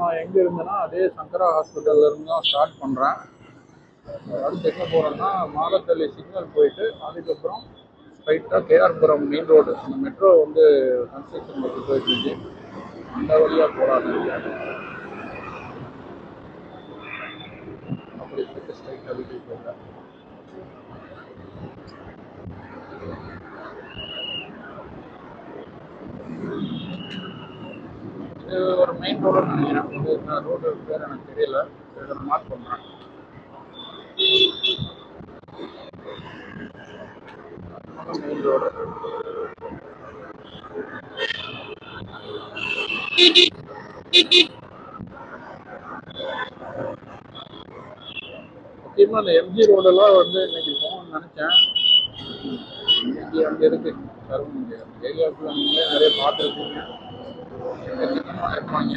நான் எங்கே இருந்தேன்னா அதே சங்கரா ஹாஸ்பிட்டல்ல இருந்து தான் ஸ்டார்ட் பண்ணுறேன். அடுத்து எங்கே போகிறேன்னா மாரத்தள்ளி சிக்னல் போயிட்டு அதுக்கப்புறம் ஸ்ட்ரைட்டாக கேஆர்புரம் மெயின் ரோடு அந்த மெட்ரோ வந்து கன்ஸ்ட்ரக்ஷன் ஒர்க்கு போயிட்டு இருக்கு, அந்த வழியாக போகலான்னு அப்படி போயிட்டு ஸ்ட்ரைட்டாக வீட்டுக்கு போயிட்டேன். இது ஒரு மெயின் ரோடுன்னு நினைக்கிறேன். ரோடு பேர் எனக்கு தெரியல, மார்க் பண்ணுறேன். மெயின் ரோடு முக்கியமாக அந்த எம்ஜி ரோடெல்லாம் வந்து இன்னைக்கு போகணும்னு நினச்சேன். இன்னைக்கு அங்கே இருக்கு ஏரியாவுக்குள்ள நீங்களே நிறைய பார்த்துருக்கீங்க, இருப்பாங்க.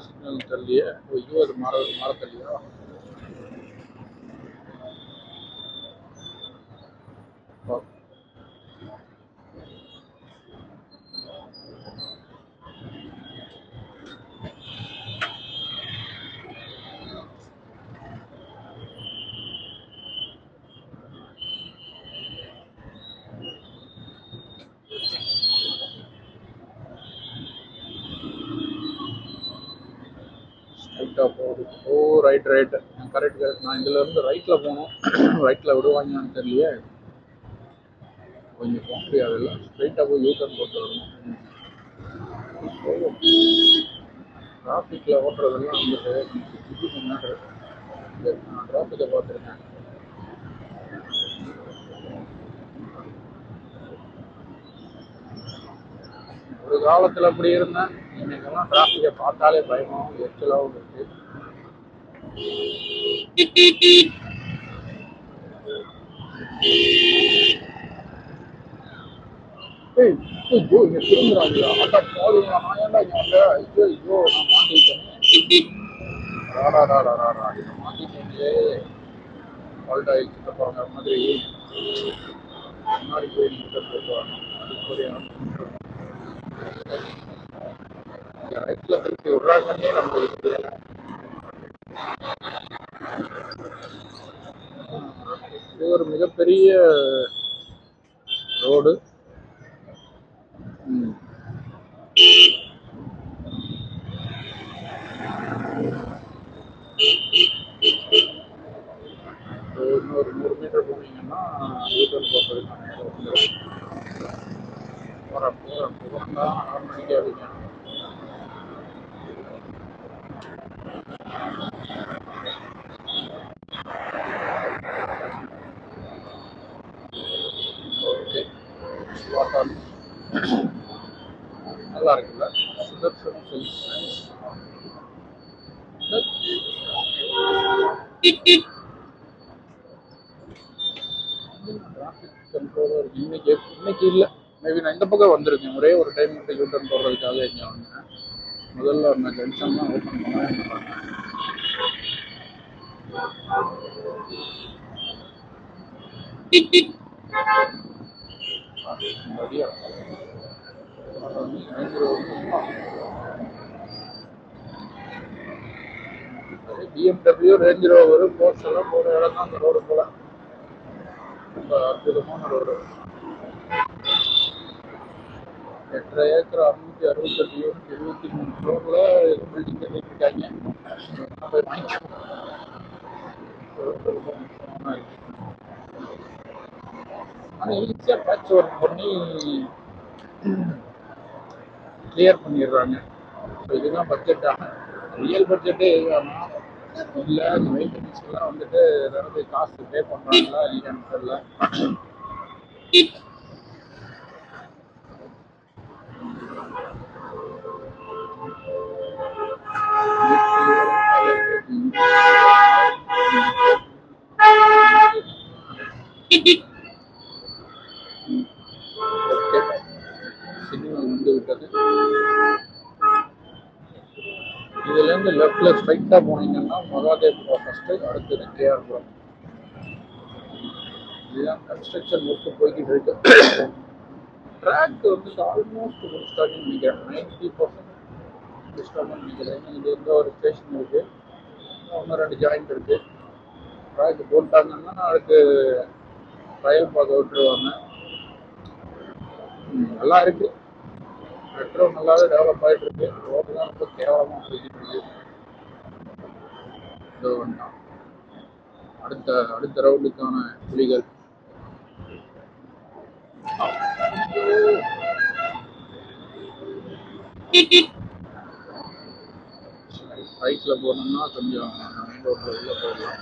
சிக்னல் தள்ளியே ஐயோ, அது மரத்தள்ளியா? போகுது. ஓ ரைட் கரெக்ட். நான் இதுல இருந்து ரைட்ல போகணும். ரைட்ல விடுவாங்கன்னு தெரியலையே, கொஞ்சம் போக முடியாதுல்ல. ஸ்ட்ரைட்டா போய் யூட்டர்ன் போட்டு வரணும். டிராஃபிக்ல ஓட்டுறதெல்லாம் வந்துட்டு நான் டிராஃபிக்கை பார்த்துருக்கேன். ஒரு காலத்தில் அப்படி இருந்தேன், இன்னைக்கெல்லாம் டிராஃபிக்கை பார்த்தாலே பயமாகவும் எரிச்சலாகவும் இருக்கு. ஐயோ, இங்க திரும்புறாங்களா? அட்டா போறீங்களா? நான் ஏன்டா இங்க வந்தேன்? ஐயோ நான் மாட்டிட்டேன். மாட்டிட்டேங்களே. ஆல்ட் ஆயிடுச்சு போறாங்க மாதிரி முன்னாடி போய் போயிடுவாங்க. ரைட்ல திருப்பி விடுறாங்கன்னே நம்மளுக்கு இது ஒரு மிகப்பெரிய ரோடு. இன்னொரு 100 மீட்டர் போனீங்கன்னா யூட்டர்ன் போகிறதுக்கு போகிறேன் தான் ஆன் பண்ணிக்காதீங்க. ஓகே, நல்லா இருக்குல்ல? சுதர்ஷன் சில்க்ஸ். டிராஃபிக் கண்ட்ரோலர் இன்னைக்கு இல்லை. மேபி நான் இந்த பக்கம் வந்திருக்கேன் ஒரே ஒரு டைம் மட்டும் யூட்டர்ன் போடுறதுக்காக இங்கே வந்தேன். முதல்ல அந்த ஜங்ஷன் தான் ஓப்பன் பண்ண. BMW, ரேஞ்ச் ரோவர், போர்ஸ் எல்லாம் போகிற இடம் தான் அந்த ரோடு போல. அற்புதமான ரோடு. 8.5 ஏக்கர் 268 யூனிட் 73 ஃப்ளோரில் பில்டிங் கட்டிட்டு இருக்காங்க. போய் வாங்கிக்கோ. ரொம்ப மோசமான இருக்கு. ஆனால் ஈஸியாக பேட்ச் ஒர்க் பண்ணி கிளியர் பண்ணிடுறாங்க. ஸோ இதுதான் பட்ஜெட். ஆனால் ரியல் பட்ஜெட்டே இதுதானா இல்லை அந்த மெயின்டெனன்ஸ்க்கெல்லாம் வந்துட்டு ஏதாவது காசு பே பண்ணுறாங்களா இல்லையான்னு தெரியல. ஓகே, சிக்னல் வந்து விட்டது. இதுலேருந்து லெஃப்டில் ஸ்ட்ரைட்டாக போனீங்கன்னா மகாதேவ் ஃபஸ்ட்டு, அடுத்தது கேஆர்புரம். இதுதான் கன்ஸ்ட்ரக்ஷன் ஒர்க்கு போய்கிட்டு இருக்கு. ட்ராக் வந்து ஆல்மோஸ்ட் முடிச்சிட்டாங்கன்னு நினைக்கிறேன். 90% முடிச்சிட்டாங்கன்னு நினைக்கிறேன். இது வந்து ஒரு ஸ்டேஷன் இருக்குது, ஒன்று 2 ஜாயிண்ட் இருக்குது. ட்ராக் போட்டாங்கன்னா அதுக்கு ட்ரையல் பார்க்க விட்டுருவாங்க. நல்லா இருக்குது. மெட்ரோ நல்லாவே டெவலப் ஆகிட்டு இருக்கு. ரோடு தான் ரொம்ப கேவலமாக போய்கிட்டு இருக்கு. இதோ வேண்டாம், அடுத்த ரவுண்டுக்கான புலிகள். ரைட்டில் போனோம்னா கொஞ்சம் மெயின் ரோட்டில் உள்ள போயிடலாம்.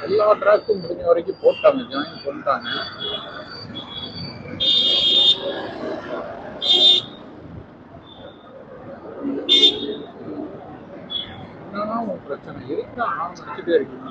எல்லா ட்ராக்கும் முடிஞ்ச வரைக்கும் போட்டாங்க, ஜாயின் பண்ணிட்டாங்க. என்னன்னா உன் பிரச்சனை எதுக்கு நான் நினச்சிட்டே இருக்கேன்.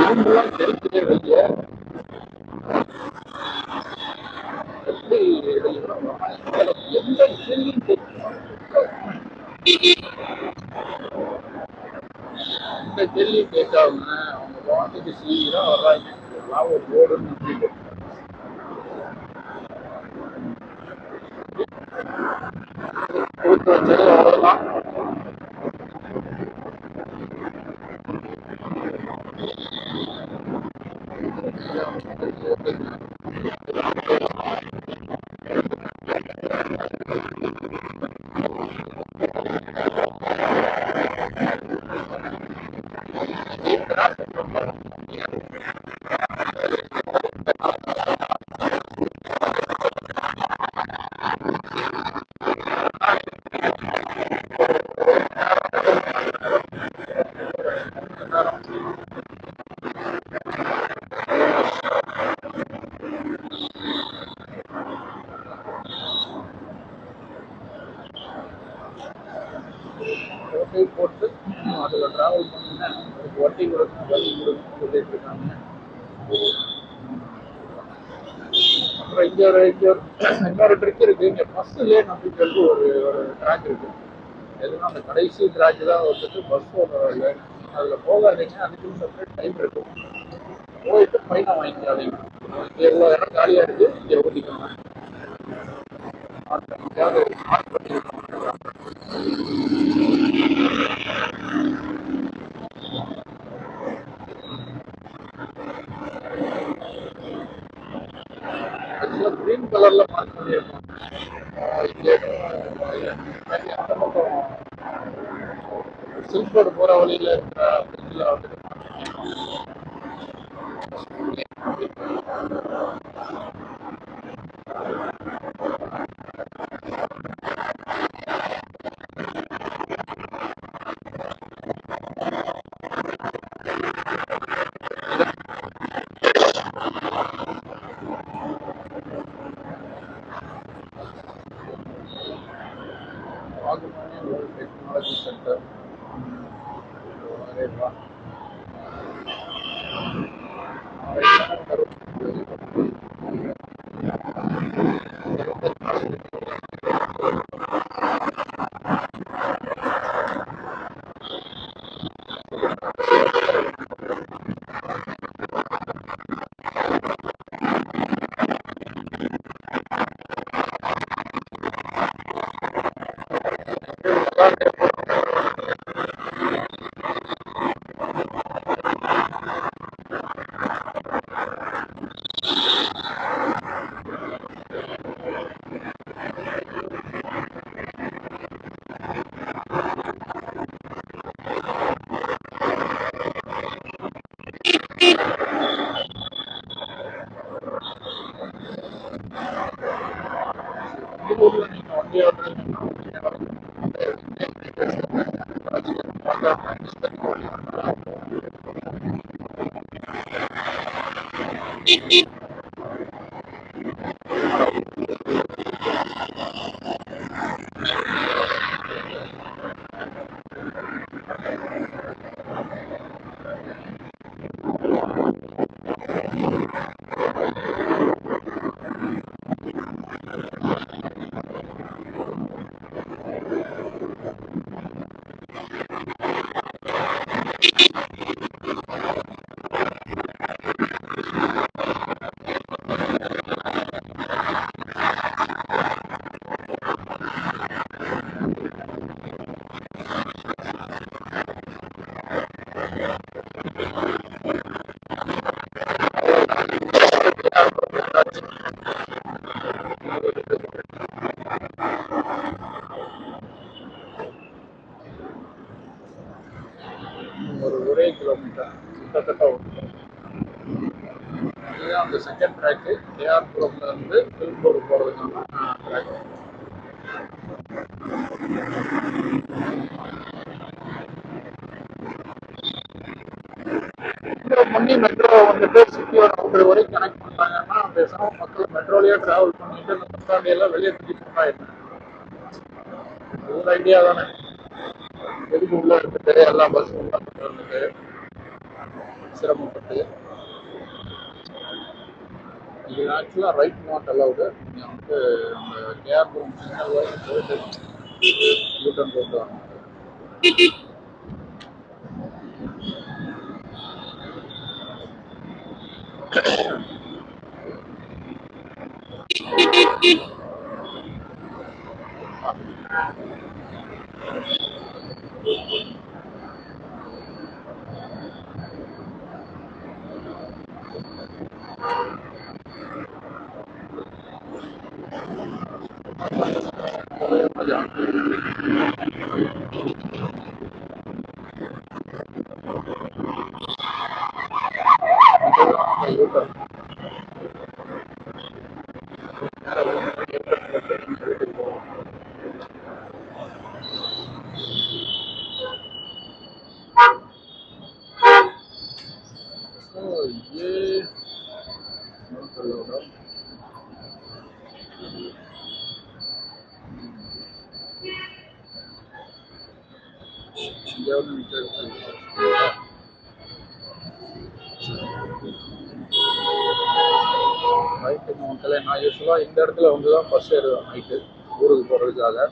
இரும்பெல்லாம் தெரிஞ்சே வெளியே எப்படி எந்த கேள்வியும் எந்த கேள்வியும் கேட்காம அவங்க பாட்டுக்கு சீராக வர்றாங்க. எல்லாம் ஒரு ரோடுன்னு நம்பிட்டு கொடுத்து வச்சது அவ்வளோதான். ஓட்டை போட்டு அதில் ட்ராவல் பண்ணுங்க, அதுக்கு வட்டி கொடுக்கணும் வட்டி கொடுக்கணும்னு சொல்லிட்டு இருக்காங்க. அப்புறம் இன்னொரு ட்ரிக் இருக்கு. இங்கே பஸ்ஸுலேயே நமக்கு வந்து ஒரு ட்ராக் இருக்கு. எதுனா அந்த கடைசி ட்ராக் தான் வந்துட்டு பஸ் போடுறாங்க. அதில் போகாதீங்க, அதுக்கு செப்பரேட் டைம் இருக்கும். போயிட்டு ஃபைனை வாங்கிக்காதீங்க. எவ்வளோ இடம் காலியாக இருக்கு இங்கே ஊற்றிக்கோங்க. ஆக்சுவலாக க்ரீன் கலரில் மார்க் பண்ணியிருக்கோம். இங்கே அந்த பக்கம் சில்க்ரோடு போகிற வழியில் இருக்கிற பிரிட்ஜில் வந்துட்டு किलोमीटर। अरे वाह। ஒரு ஒரே கிலோமீட்டர் கிட்டத்தட்ட இதுதான் அந்த செகண்ட் ட்ராக்கு. கேஆர்புரம்ல இருந்து திருப்பூர் போகிறதுக்கான ட்ராக். பண்ணி மெட்ரோ வந்துட்டு சிட்டியோட அவுட்டர் வரைக்கும் கனெக்ட் பண்ணுறாங்கன்னா பேசாமல் மக்கள் மெட்ரோலேயே ட்ராவல் பண்ணிட்டு இந்த பஸ் ஸ்டாண்டையெல்லாம் வெளியே தூக்கிட்டு போனாயிருந்தேன். அது ஒரு ஐடியா தானே. எதுக்கு உள்ள எடுத்துட்டு எல்லா பஸ் வந்துட்டு சிரமப்பட்டு. இது ஆக்சுவலாக ரைட் நாட் அலவுடு. நீங்கள் வந்து அந்த கேஆர்புரம் சிக்னல் வரைக்கும் போயிட்டு யூட்டன் போட்டு வாங்க. யூட்டன் ये மக்களே, நான் யூஸ்வலாக இந்த இடத்துல வந்து தான் பஸ் ஏறுவேன் நைட்டு ஊருக்கு போகிறதுக்காக.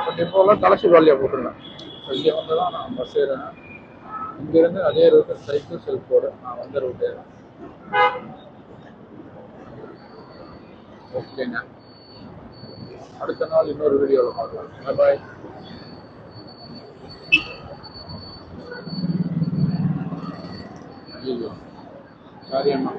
பட் இப்போலாம் கலசி வாலியாக போட்டுருந்தேன். ஸோ இங்கே வந்து தான் நான் பஸ் ஏறுவேன். இங்கேருந்து அதே ரூட்டு சைக்கிள் செல்ஃபோடு நான் வந்த ரூட்டு ஏறுவேன். ஓகேங்க, அடுத்த நாள் இன்னொரு வீடியோவில் பார்க்கலாம். பாய். ஐயோ சாரி அண்ணா.